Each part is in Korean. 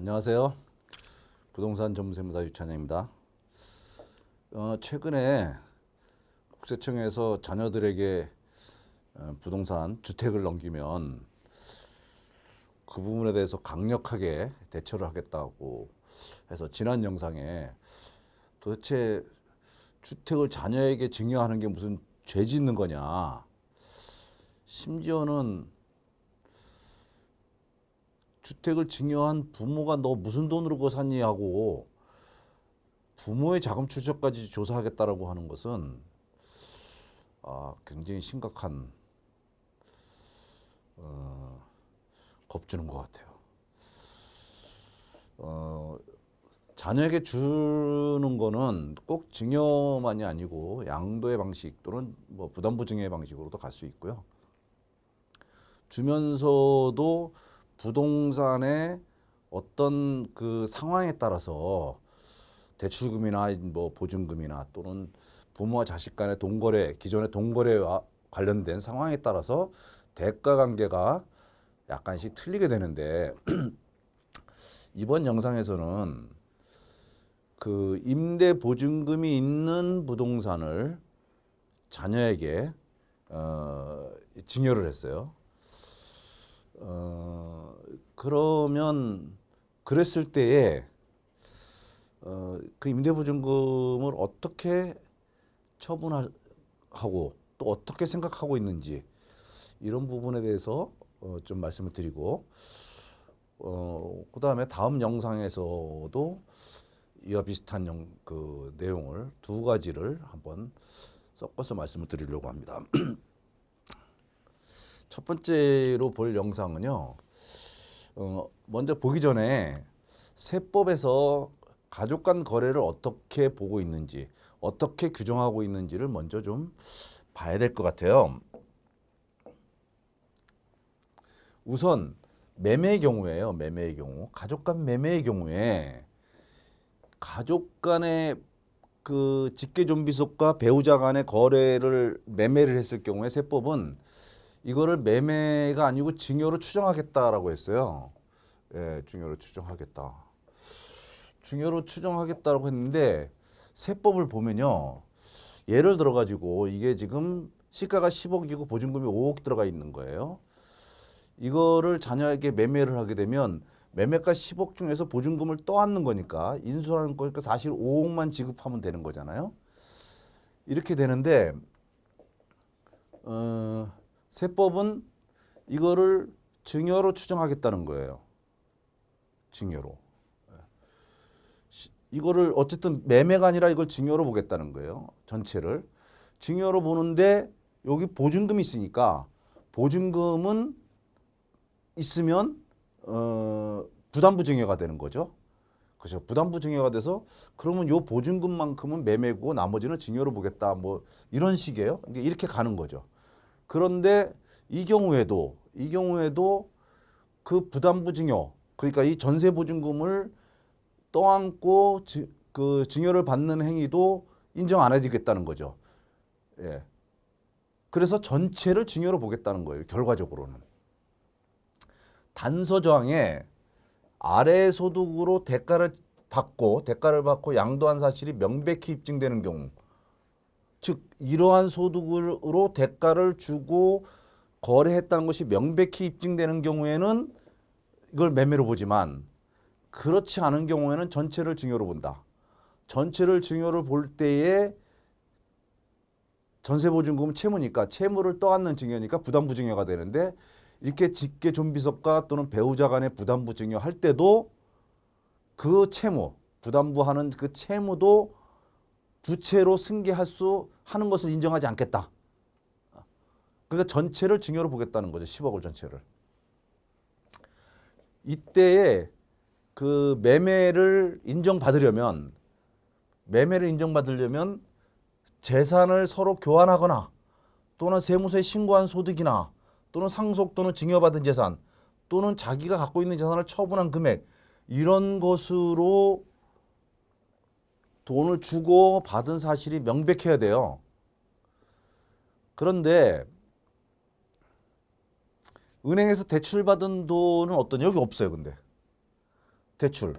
안녕하세요. 부동산 전문세무사 유찬영입니다. 최근에 국세청에서 자녀들에게 부동산 주택을 넘기면 그 부분에 대해서 강력하게 대처를 하겠다고 해서 지난 영상에 도대체 주택을 자녀에게 증여하는 게 무슨 죄 짓는 거냐, 심지어는 주택을 증여한 부모가 너 무슨 돈으로 그거 샀니 하고 부모의 자금 추적까지 조사하겠다라고 하는 것은 굉장히 심각한 겁주는 것 같아요. 자녀에게 주는 거는 꼭 증여만이 아니고 양도의 방식 또는 뭐 부담부 증여의 방식으로도 갈 수 있고요. 주면서도 부동산의 어떤 그 상황에 따라서 대출금이나 뭐 보증금이나 또는 부모와 자식 간의 돈거래, 기존의 돈거래와 관련된 상황에 따라서 대가 관계가 약간씩 틀리게 되는데 이번 영상에서는 그 임대 보증금이 있는 부동산을 자녀에게 증여를 했어요. 그러면 그랬을 때에 그 임대보증금을 어떻게 처분하고 또 어떻게 생각하고 있는지 이런 부분에 대해서 좀 말씀을 드리고 그 다음에 다음 영상에서도 이와 비슷한 그 내용을 두 가지를 한번 섞어서 말씀을 드리려고 합니다. 첫 번째로 볼 영상은요. 먼저 보기 전에 세법에서 가족 간 거래를 어떻게 보고 있는지, 어떻게 규정하고 있는지를 먼저 좀 봐야 될 것 같아요. 우선 매매의 경우에요. 매매의 경우. 가족 간 매매의 경우에 가족 간의 그 직계존비속과 배우자 간의 거래를 매매를 했을 경우에 세법은 이거를 매매가 아니고 증여로 추정하겠다라고 했어요. 예, 증여로 추정하겠다. 증여로 추정하겠다라고 했는데 세법을 보면요. 예를 들어 가지고 이게 지금 시가가 10억이고 보증금이 5억 들어가 있는 거예요. 이거를 자녀에게 매매를 하게 되면 매매가 10억 중에서 보증금을 떠안는 거니까 인수하는 거니까 사실 5억만 지급하면 되는 거잖아요. 이렇게 되는데 세법은 이거를 증여로 추정하겠다는 거예요. 증여로. 이거를 어쨌든 매매가 아니라 이걸 증여로 보겠다는 거예요. 전체를. 증여로 보는데 여기 보증금이 있으니까 보증금은 있으면 부담부 증여가 되는 거죠. 그렇죠. 부담부 증여가 돼서 그러면 요 보증금만큼은 매매고 나머지는 증여로 보겠다. 뭐 이런 식이에요. 이렇게 가는 거죠. 그런데 이 경우에도 그 부담부 증여, 그러니까 이 전세 보증금을 떠안고 그 증여를 받는 행위도 인정 안 해주겠다는 거죠. 예. 그래서 전체를 증여로 보겠다는 거예요. 결과적으로는. 단서 조항에 아래 소득으로 대가를 받고 양도한 사실이 명백히 입증되는 경우, 즉 이러한 소득으로 대가를 주고 거래했다는 것이 명백히 입증되는 경우에는 이걸 매매로 보지만 그렇지 않은 경우에는 전체를 증여로 본다. 전체를 증여로 볼 때에 전세보증금은 채무니까 채무를 떠안는 증여니까 부담부 증여가 되는데 이렇게 직계존비속과 또는 배우자 간의 부담부 증여할 때도 그 채무, 부담부하는 그 채무도 부채로 승계할 수 하는 것을 인정하지 않겠다. 그러니까 전체를 증여로 보겠다는 거죠. 10억을 전체를. 이때에 그 매매를 인정받으려면 재산을 서로 교환하거나 또는 세무서에 신고한 소득이나 또는 상속 또는 증여받은 재산 또는 자기가 갖고 있는 재산을 처분한 금액 이런 것으로 돈을 주고 받은 사실이 명백해야 돼요. 그런데 은행에서 대출받은 돈은 어떠냐? 여기 없어요. 근데 대출.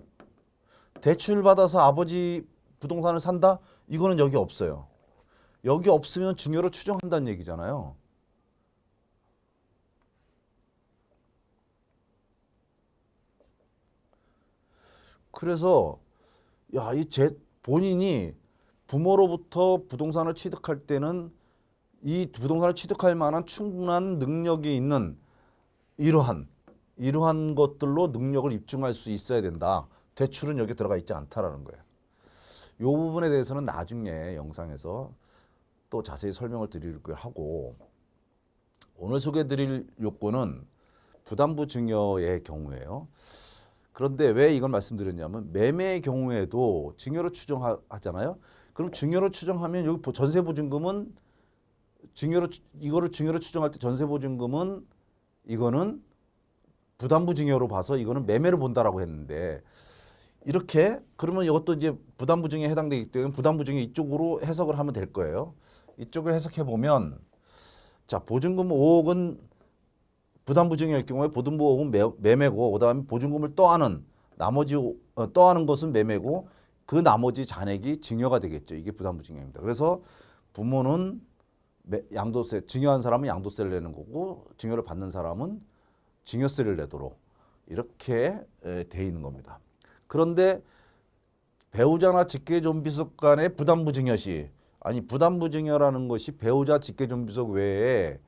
대출 받아서 아버지 부동산을 산다? 이거는 여기 없어요. 여기 없으면 증여로 추정한다는 얘기잖아요. 그래서 야, 이 본인이 부모로부터 부동산을 취득할 때는 이 부동산을 취득할 만한 충분한 능력이 있는 이러한 것들로 능력을 입증할 수 있어야 된다. 대출은 여기 들어가 있지 않다라는 거예요. 이 부분에 대해서는 나중에 영상에서 또 자세히 설명을 드리려고 하고, 오늘 소개해드릴 요건은 부담부 증여의 경우예요. 그런데 왜 이걸 말씀드렸냐면 매매의 경우에도 증여로 추정하잖아요. 그럼 증여로 추정하면 여기 전세보증금은 이거를 증여로 추정할 때 전세보증금은 이거는 부담부 증여로 봐서 이거는 매매로 본다라고 했는데, 이렇게 그러면 이것도 이제 부담부 증여에 해당되기 때문에 부담부 증여 이쪽으로 해석을 하면 될 거예요. 이쪽을 해석해 보면, 자, 보증금 5억은 부담부 증여일 경우에 보증금 5억은 매매고, 그다음에 보증금을 떠안은 나머지 떠안은 것은 매매고, 그 나머지 잔액이 증여가 되겠죠. 이게 부담부 증여입니다. 그래서 부모는 양도세, 증여한 사람은 양도세를 내는 거고, 증여를 받는 사람은 증여세를 내도록 이렇게 돼 있는 겁니다. 그런데 배우자나 직계존비속 간의 부담부 증여 시, 아니 부담부 증여라는 것이 배우자 직계존비속 외에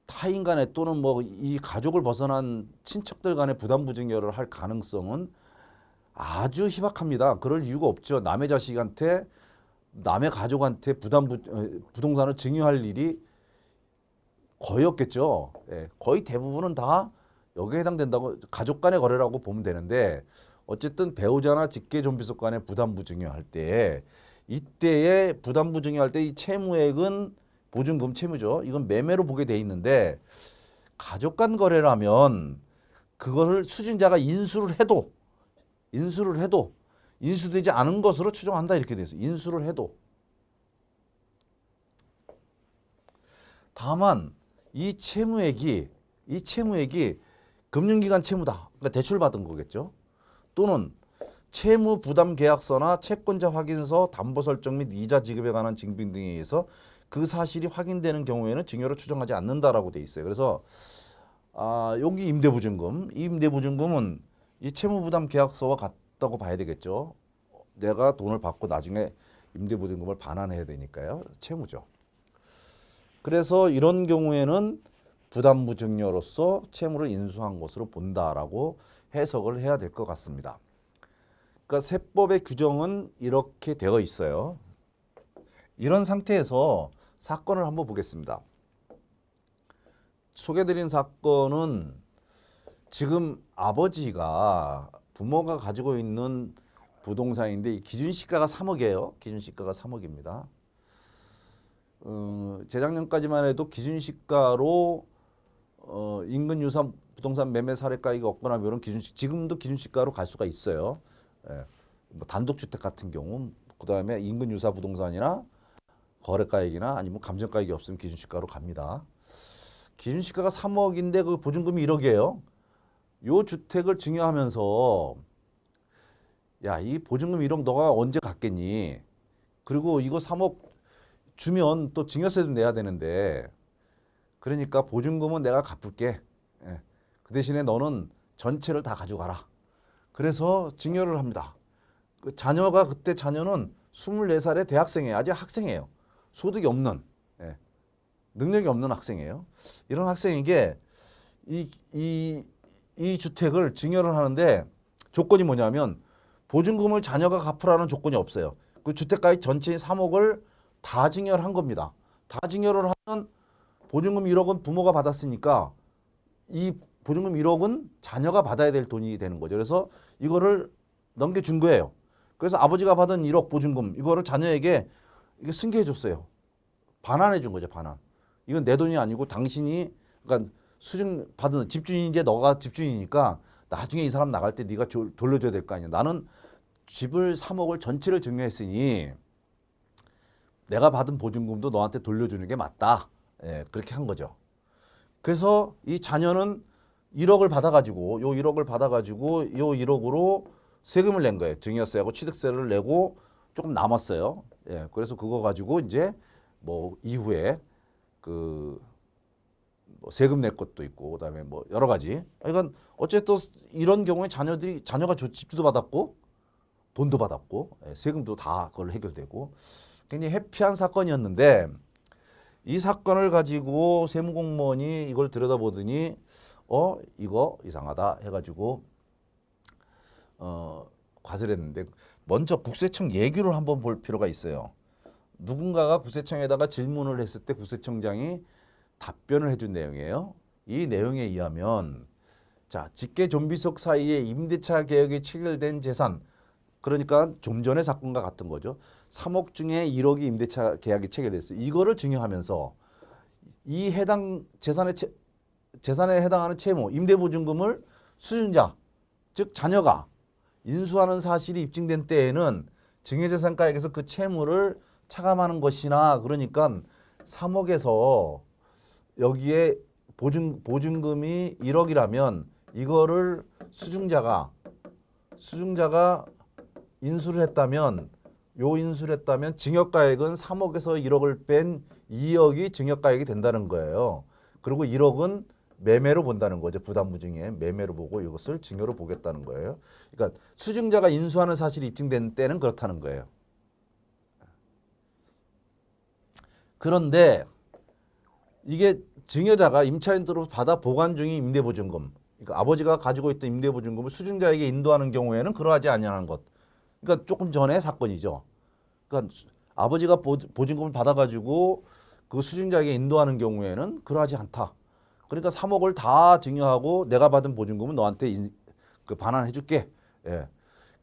타인 간에 또는 뭐 이 가족을 벗어난 친척들 간의 부담부 증여를 할 가능성은 아주 희박합니다. 그럴 이유가 없죠. 남의 자식한테, 남의 가족한테 부동산을 증여할 일이 거의 없겠죠. 예, 거의 대부분은 다 여기에 해당된다고, 가족 간의 거래라고 보면 되는데, 어쨌든 배우자나 직계존비속 간의 부담부 증여할 때, 이때에 부담부 증여할 때 이 채무액은 보증금 채무죠. 이건 매매로 보게 돼 있는데, 가족 간 거래라면 그것을 수증자가 인수를 해도 인수되지 않은 것으로 추정한다, 이렇게 돼 있어요. 인수를 해도. 다만 이 채무액이 금융기관 채무다. 그러니까 대출 받은 거겠죠. 또는 채무 부담 계약서나 채권자 확인서, 담보 설정 및 이자 지급에 관한 증빙 등에 의해서 그 사실이 확인되는 경우에는 증여로 추정하지 않는다라고 돼 있어요. 그래서 여기 임대보증금은 이 채무 부담 계약서와 같다고 봐야 되겠죠. 내가 돈을 받고 나중에 임대보증금을 반환해야 되니까요. 채무죠. 그래서 이런 경우에는 부담부 증여로서 채무를 인수한 것으로 본다라고 해석을 해야 될 것 같습니다. 그러니까 세법의 규정은 이렇게 되어 있어요. 이런 상태에서 사건을 한번 보겠습니다. 소개드린 사건은 지금 부모가 가지고 있는 부동산인데, 이 기준시가가 3억이에요. 기준시가가 3억입니다. 재작년까지만 해도 기준시가로 인근 유사 부동산 매매 사례가액이 없거나 이런 지금도 기준시가로 갈 수가 있어요. 예, 뭐 단독주택 같은 경우, 그다음에 인근 유사 부동산이나 거래가액이나 아니면 감정가액이 없으면 기준시가로 갑니다. 기준시가가 3억인데 그 보증금이 1억이에요. 요 주택을 증여하면서, 야, 이 보증금 1억 너가 언제 갚겠니? 그리고 이거 3억 주면 또 증여세도 내야 되는데, 그러니까 보증금은 내가 갚을게. 예. 그 대신에 너는 전체를 다 가져가라. 그래서 증여를 합니다. 그때 자녀는 24살의 대학생이에요. 아직 학생이에요. 소득이 없는, 능력이 없는 학생이에요. 이런 학생에게 이 주택을 증여를 하는데 조건이 뭐냐면, 보증금을 자녀가 갚으라는 조건이 없어요. 그 주택가액 전체인 3억을 다 증여를 한 겁니다. 다 증여를 하면 보증금 1억은 부모가 받았으니까 이 보증금 1억은 자녀가 받아야 될 돈이 되는 거죠. 그래서 이거를 넘겨준 거예요. 그래서 아버지가 받은 1억 보증금, 이거를 자녀에게 이게 승계해 줬어요. 반환해 준 거죠, 반환. 이건 내 돈이 아니고 당신이, 그러니까 수증 받은 집주인인데 너가 집주인이니까 나중에 이 사람 나갈 때 네가 돌려줘야 될 거 아니야. 나는 집을 3억을 전체를 증여했으니 내가 받은 보증금도 너한테 돌려주는 게 맞다. 예, 그렇게 한 거죠. 그래서 이 자녀는 1억을 받아가지고 요 1억을 받아가지고 요 1억으로 세금을 낸 거예요. 증여세하고 취득세를 내고 조금 남았어요. 예, 그래서 그거 가지고 이제 뭐 이후에 그 뭐 세금 낼 것도 있고 그다음에 뭐 여러 가지. 그러니까 어쨌든 이런 경우에 자녀가 집주도 받았고 돈도 받았고 예, 세금도 다 그걸로 해결되고 굉장히 해피한 사건이었는데 이 사건을 가지고 세무공무원이 이걸 들여다보더니 이거 이상하다 해가지고 과세를 했는데 먼저 국세청 예규를 한번 볼 필요가 있어요. 누군가가 국세청에다가 질문을 했을 때 국세청장이 답변을 해준 내용이에요. 이 내용에 의하면 자 직계 좀비속 사이에 임대차 계약이 체결된 재산 그러니까 좀 전의 사건과 같은 거죠. 3억 중에 1억이 임대차 계약이 체결됐어요. 이거를 증여하면서 이 해당 재산에 해당하는 채무, 임대보증금을 수증자, 즉 자녀가 인수하는 사실이 입증된 때에는 증여재산가액에서 그 채무를 차감하는 것이나 그러니까 3억에서 여기에 보증금이 1억이라면 이거를 수증자가 인수를 했다면 증여가액은 3억에서 1억을 뺀 2억이 증여가액이 된다는 거예요. 그리고 1억은 매매로 본다는 거죠. 부담부증에 매매로 보고 이것을 증여로 보겠다는 거예요. 그러니까 수증자가 인수하는 사실이 입증된 때는 그렇다는 거예요. 그런데 이게 증여자가 임차인으로 받아 보관 중인 임대보증금, 그러니까 아버지가 가지고 있던 임대보증금을 수증자에게 인도하는 경우에는 그러하지 아니하는 것. 그러니까 조금 전의 사건이죠. 그러니까 아버지가 보증금을 받아가지고 그 수증자에게 인도하는 경우에는 그러하지 않다. 그러니까 3억을 다 증여하고 내가 받은 보증금은 너한테 반환해줄게. 예.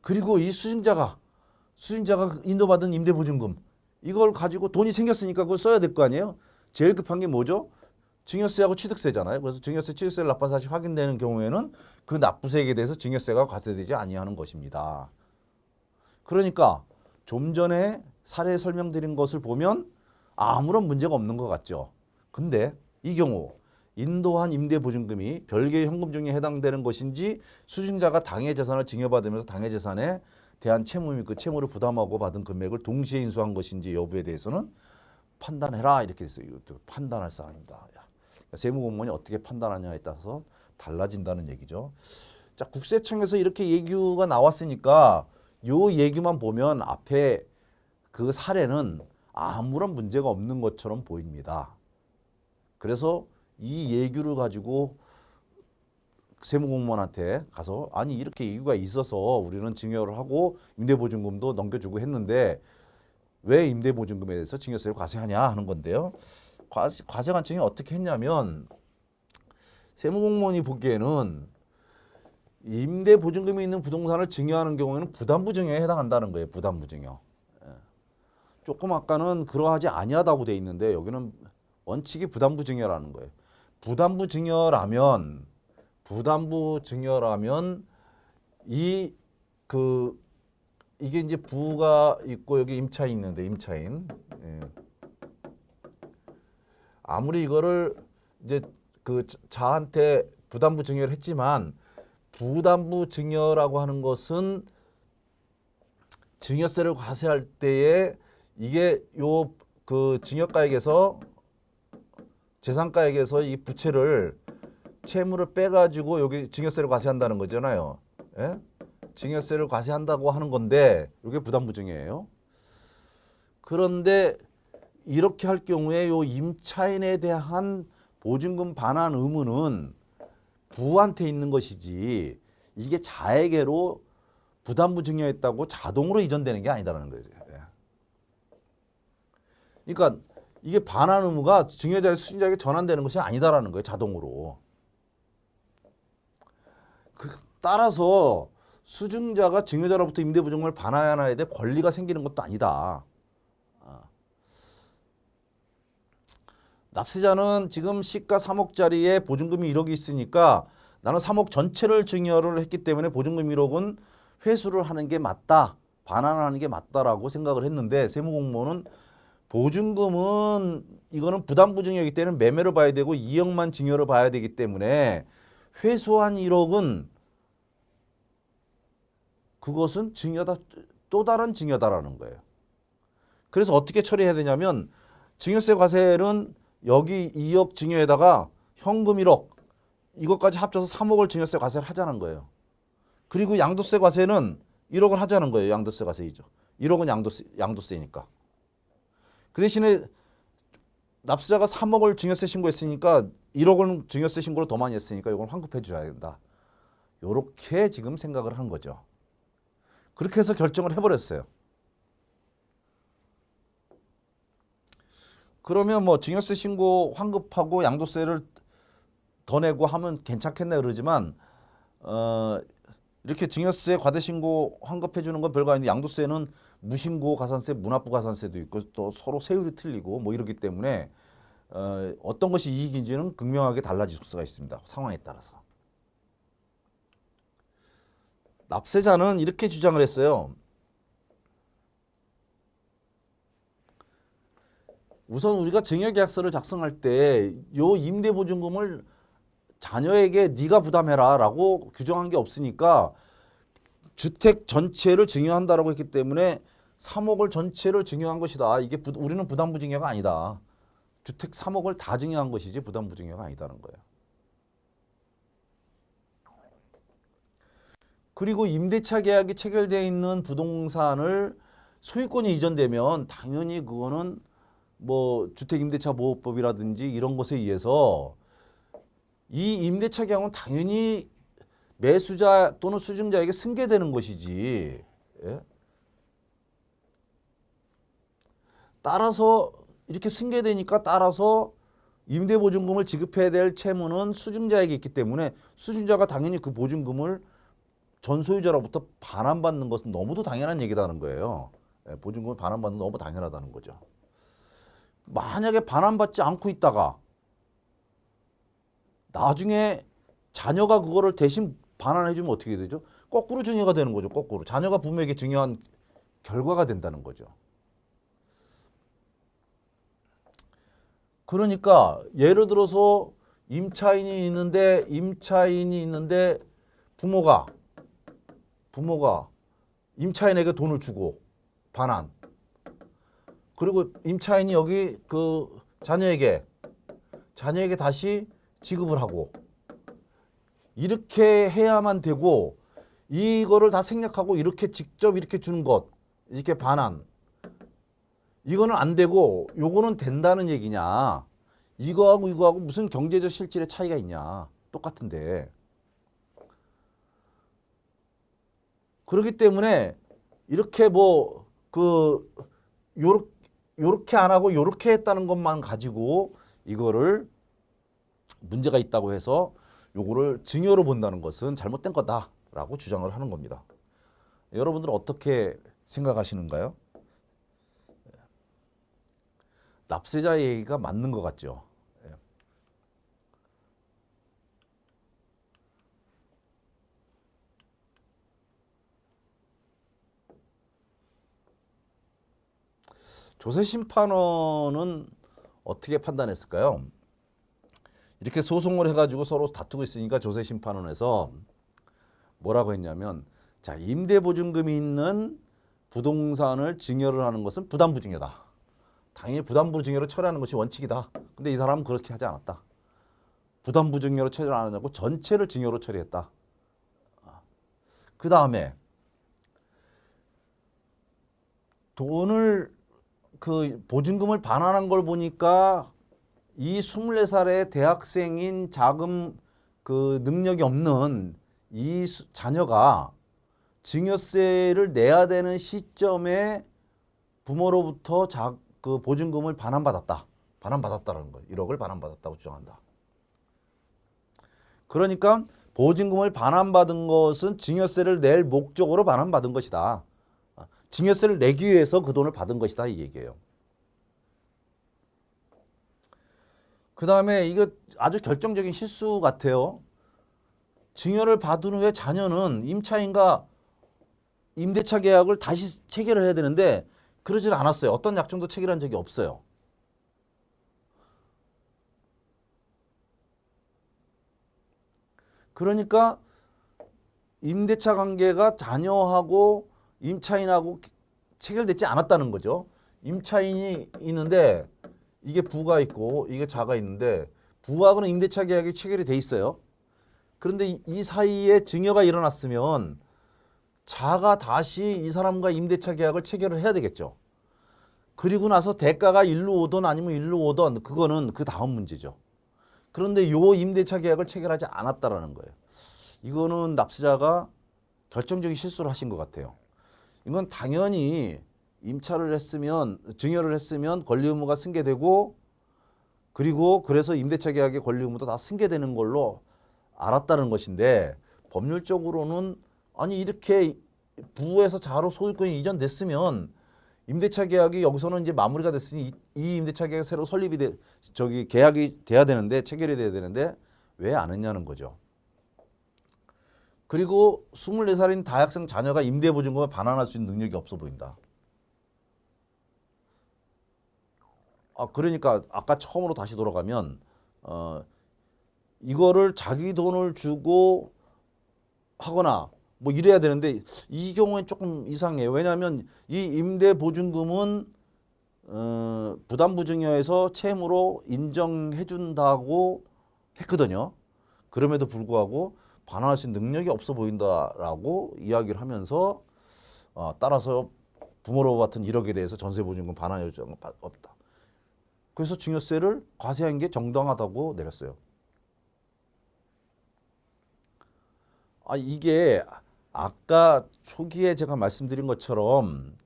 그리고 이 수증자가 인도받은 임대보증금 이걸 가지고 돈이 생겼으니까 그걸 써야 될 거 아니에요. 제일 급한 게 뭐죠? 증여세하고 취득세잖아요. 그래서 증여세, 취득세를 납부한 사실이 확인되는 경우에는 그 납부세액에 대해서 증여세가 과세되지 아니하는 것입니다. 그러니까 좀 전에 사례 설명드린 것을 보면 아무런 문제가 없는 것 같죠. 근데 이 경우 인도한 임대보증금이 별개의 현금 증여에 해당되는 것인지 수증자가 당해 재산을 증여받으면서 당해 재산에 대한 채무 및 그 채무를 부담하고 받은 금액을 동시에 인수한 것인지 여부에 대해서는 판단해라 이렇게 됐어요. 이것도 판단할 사항입니다. 세무공무원이 어떻게 판단하냐에 따라서 달라진다는 얘기죠. 자, 국세청에서 이렇게 예규가 나왔으니까 요 예규만 보면 앞에 그 사례는 아무런 문제가 없는 것처럼 보입니다. 그래서 이 예규를 가지고 세무공무원한테 가서 아니 이렇게 예규가 있어서 우리는 증여를 하고 임대보증금도 넘겨주고 했는데 왜 임대보증금에 대해서 증여세를 과세하냐 하는 건데요. 과세관청이 어떻게 했냐면 세무공무원이 보기에는 임대보증금이 있는 부동산을 증여하는 경우에는 부담부증여에 해당한다는 거예요. 부담부증여. 조금 아까는 그러하지 아니하다고 돼 있는데 여기는 원칙이 부담부증여라는 거예요. 부담부증여라면 이게 이제 부가 있고 여기 임차인이 있는데 임차인. 예. 아무리 이거를 이제 그 자한테 부담부 증여를 했지만 부담부 증여라고 하는 것은 증여세를 과세할 때에 이게 요 그 증여가액에서 재산가액에서 이 부채를 채무를 빼가지고 여기 증여세를 과세한다는 거잖아요. 예? 증여세를 과세한다고 하는 건데 이게 부담부증여예요. 그런데 이렇게 할 경우에 요 임차인에 대한 보증금 반환 의무는 부한테 있는 것이지 이게 자에게로 부담부 증여했다고 자동으로 이전되는 게 아니다라는 거죠. 그러니까 이게 반환 의무가 증여자의 수증자에게 전환되는 것이 아니다라는 거예요. 자동으로. 따라서 수증자가 증여자로부터 임대보증금을 반환해야 될 권리가 생기는 것도 아니다. 납세자는 지금 시가 3억짜리에 보증금이 1억이 있으니까 나는 3억 전체를 증여를 했기 때문에 보증금 1억은 회수를 하는 게 맞다. 반환하는 게 맞다라고 생각을 했는데 세무공무원은 보증금은 이거는 부담부증여이기 때문에 매매로 봐야 되고 2억만 증여로 봐야 되기 때문에 회수한 1억은 그것은 증여다, 또 다른 증여다라는 거예요. 그래서 어떻게 처리해야 되냐면 증여세 과세는 여기 2억 증여에다가 현금 1억 이것까지 합쳐서 3억을 증여세 과세를 하자는 거예요. 그리고 양도세 과세는 1억을 하자는 거예요. 양도세 과세이죠. 1억은 양도세니까. 그 대신에 납세자가 3억을 증여세 신고했으니까 1억은 증여세 신고를 더 많이 했으니까 이걸 환급해 줘야 된다. 이렇게 지금 생각을 한 거죠. 그렇게 해서 결정을 해버렸어요. 그러면 뭐 증여세 신고 환급하고 양도세를 더 내고 하면 괜찮겠네 그러지만 이렇게 증여세 과대신고 환급해 주는 건 별거 아닌데 양도세는 무신고 가산세, 문화부 가산세도 있고 또 서로 세율이 틀리고 뭐 이러기 때문에 어떤 것이 이익인지는 극명하게 달라질 수가 있습니다. 상황에 따라서. 납세자는 이렇게 주장을 했어요. 우선 우리가 증여계약서를 작성할 때 요 임대보증금을 자녀에게 네가 부담해라라고 규정한 게 없으니까 주택 전체를 증여한다라고 했기 때문에 3억을 전체를 증여한 것이다. 이게 우리는 부담부 증여가 아니다. 주택 3억을 다 증여한 것이지 부담부 증여가 아니다는 거예요. 그리고 임대차 계약이 체결되어 있는 부동산을 소유권이 이전되면 당연히 그거는 뭐 주택임대차보호법이라든지 이런 것에 의해서 이 임대차 계약은 당연히 매수자 또는 수증자에게 승계되는 것이지. 예? 따라서 이렇게 승계되니까 따라서 임대보증금을 지급해야 될 채무는 수증자에게 있기 때문에 수증자가 당연히 그 보증금을 전 소유자로부터 반환받는 것은 너무도 당연한 얘기다는 거예요. 예, 보증금을 반환받는 건 너무 당연하다는 거죠. 만약에 반환받지 않고 있다가 나중에 자녀가 그거를 대신 반환해 주면 어떻게 되죠? 거꾸로 증여가 되는 거죠. 거꾸로. 자녀가 부모에게 증여한 결과가 된다는 거죠. 그러니까 예를 들어서 임차인이 있는데 부모가 임차인에게 돈을 주고 반환. 그리고 임차인이 여기 그 자녀에게 다시 지급을 하고 이렇게 해야만 되고 이거를 다 생략하고 이렇게 직접 이렇게 주는 것 이렇게 반환 이거는 안 되고 요거는 된다는 얘기냐. 이거하고 무슨 경제적 실질의 차이가 있냐. 똑같은데. 그렇기 때문에 이렇게 요렇게 안 하고 요렇게 했다는 것만 가지고 이거를 문제가 있다고 해서 요거를 증여로 본다는 것은 잘못된 거다라고 주장을 하는 겁니다. 여러분들은 어떻게 생각하시는가요? 납세자 얘기가 맞는 것 같죠. 조세심판원은 어떻게 판단했을까요? 이렇게 소송을 해가지고 서로 다투고 있으니까 조세심판원에서 뭐라고 했냐면 자 임대보증금이 있는 부동산을 증여를 하는 것은 부담부증여다. 당연히 부담부증여로 처리하는 것이 원칙이다. 근데 이 사람은 그렇게 하지 않았다. 부담부증여로 처리를 안 하냐고 전체를 증여로 처리했다. 그 다음에 돈을 그 보증금을 반환한 걸 보니까 이 24살의 대학생인 자금 그 능력이 없는 이 자녀가 증여세를 내야 되는 시점에 부모로부터 그 보증금을 반환받았다라는 거예요. 1억을 반환받았다고 주장한다. 그러니까 보증금을 반환받은 것은 증여세를 낼 목적으로 반환받은 것이다. 증여세를 내기 위해서 그 돈을 받은 것이다 이 얘기예요. 그 다음에 이거 아주 결정적인 실수 같아요. 증여를 받은 후에 자녀는 임차인과 임대차 계약을 다시 체결을 해야 되는데 그러질 않았어요. 어떤 약정도 체결한 적이 없어요. 그러니까 임대차 관계가 자녀하고 임차인하고 체결되지 않았다는 거죠. 임차인이 있는데 이게 부가 있고 이게 자가 있는데 부하고는 임대차 계약이 체결이 돼 있어요. 그런데 이 사이에 증여가 일어났으면 자가 다시 이 사람과 임대차 계약을 체결을 해야 되겠죠. 그리고 나서 대가가 일로 오든 아니면 일로 오든 그거는 그 다음 문제죠. 그런데 요 임대차 계약을 체결하지 않았다라는 거예요. 이거는 납세자가 결정적인 실수를 하신 것 같아요. 이건 당연히 임차를 했으면 증여를 했으면 권리 의무가 승계되고 그리고 그래서 임대차 계약의 권리 의무도 다 승계되는 걸로 알았다는 것인데 법률적으로는 아니 이렇게 부에서 자로 소유권이 이전됐으면 임대차 계약이 여기서는 이제 마무리가 됐으니 이 임대차 계약이 새로 설립이 계약이 돼야 되는데 체결이 돼야 되는데 왜 안 했냐는 거죠. 그리고 24살인 다학생 자녀가 임대보증금을 반환할 수 있는 능력이 없어 보인다. 그러니까 아까 처음으로 다시 돌아가면 이거를 자기 돈을 주고 하거나 뭐 이래야 되는데 이 경우엔 조금 이상해요. 왜냐하면 이 임대보증금은 부담부증여에서 채무로 인정해 준다고 했거든요. 그럼에도 불구하고 반환할 수 있는 능력이 없어 보인다라고 이야기를 하면서 따라서 부모로부 받은 1억에 대해서 전세보증금 반환 요청 없다. 그래서 증여세를 과세한 게 정당하다고 내렸어요. 이게 아까 초기에 제가 말씀드린 것처럼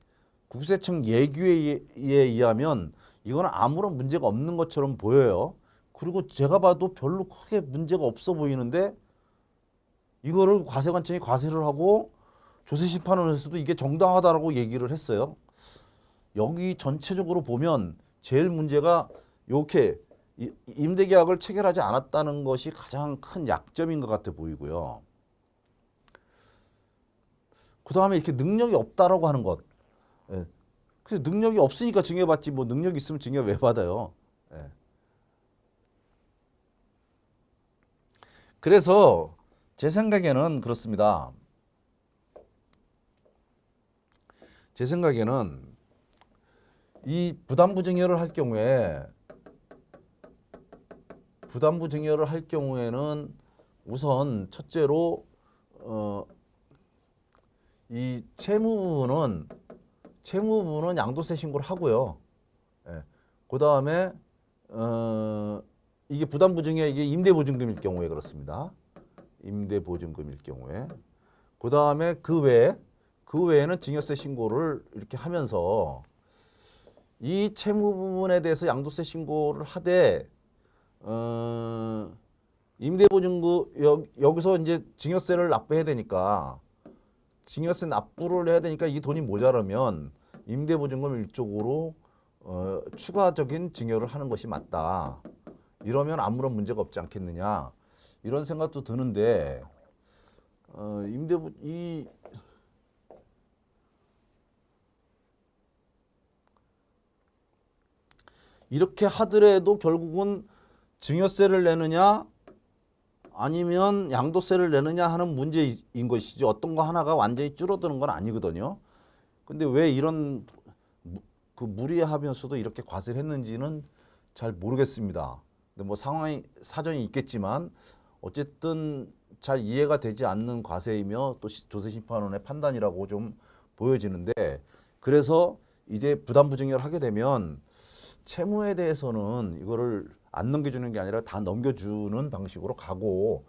국세청 예규에 의하면 이거는 아무런 문제가 없는 것처럼 보여요. 그리고 제가 봐도 별로 크게 문제가 없어 보이는데 이거를 과세관청이 과세를 하고 조세심판원에서도 이게 정당하다라고 얘기를 했어요. 여기 전체적으로 보면 제일 문제가 이렇게 임대계약을 체결하지 않았다는 것이 가장 큰 약점인 것 같아 보이고요. 그 다음에 이렇게 능력이 없다라고 하는 것. 예. 그래서 능력이 없으니까 증여받지 뭐 능력이 있으면 증여 왜 받아요. 예. 그래서 제 생각에는 그렇습니다. 제 생각에는 이 부담부 증여를 할 경우에는 우선 첫째로 이 채무부는 양도세 신고를 하고요. 예. 그 다음에 이게 부담부증여 이게 임대보증금일 경우에 그렇습니다. 임대보증금일 경우에 그 다음에 그 외에는 증여세 신고를 이렇게 하면서 이 채무 부분에 대해서 양도세 신고를 하되 임대보증금 여기서 이제 증여세를 납부해야 되니까 증여세 납부를 해야 되니까 이 돈이 모자라면 임대보증금 일쪽으로 추가적인 증여를 하는 것이 맞다. 이러면 아무런 문제가 없지 않겠느냐 이런 생각도 드는데 이렇게 하더라도 결국은 증여세를 내느냐 아니면 양도세를 내느냐 하는 문제인 것이지 어떤 거 하나가 완전히 줄어드는 건 아니거든요. 근데 왜 이런 무리하면서도 이렇게 과세를 했는지는 잘 모르겠습니다. 근데 뭐 사정이 있겠지만 어쨌든 잘 이해가 되지 않는 과세이며 또 조세심판원의 판단이라고 좀 보여지는데 그래서 이제 부담부증여를 하게 되면 채무에 대해서는 이거를 안 넘겨주는 게 아니라 다 넘겨주는 방식으로 가고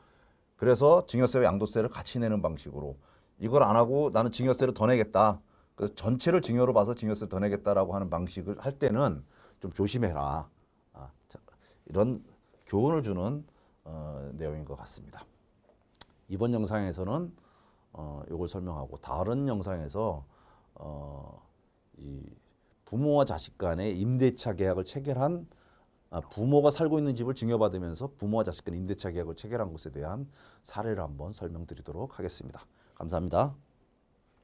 그래서 증여세와 양도세를 같이 내는 방식으로 이걸 안 하고 나는 증여세를 더 내겠다. 그래서 전체를 증여로 봐서 증여세를 더 내겠다라고 하는 방식을 할 때는 좀 조심해라. 이런 교훈을 주는 내용인 것 같습니다. 이번 영상에서는 이걸 설명하고 다른 영상에서 이 부모와 자식 간의 임대차 계약을 체결한 부모가 살고 있는 집을 증여받으면서 부모와 자식 간 임대차 계약을 체결한 것에 대한 사례를 한번 설명드리도록 하겠습니다. 감사합니다.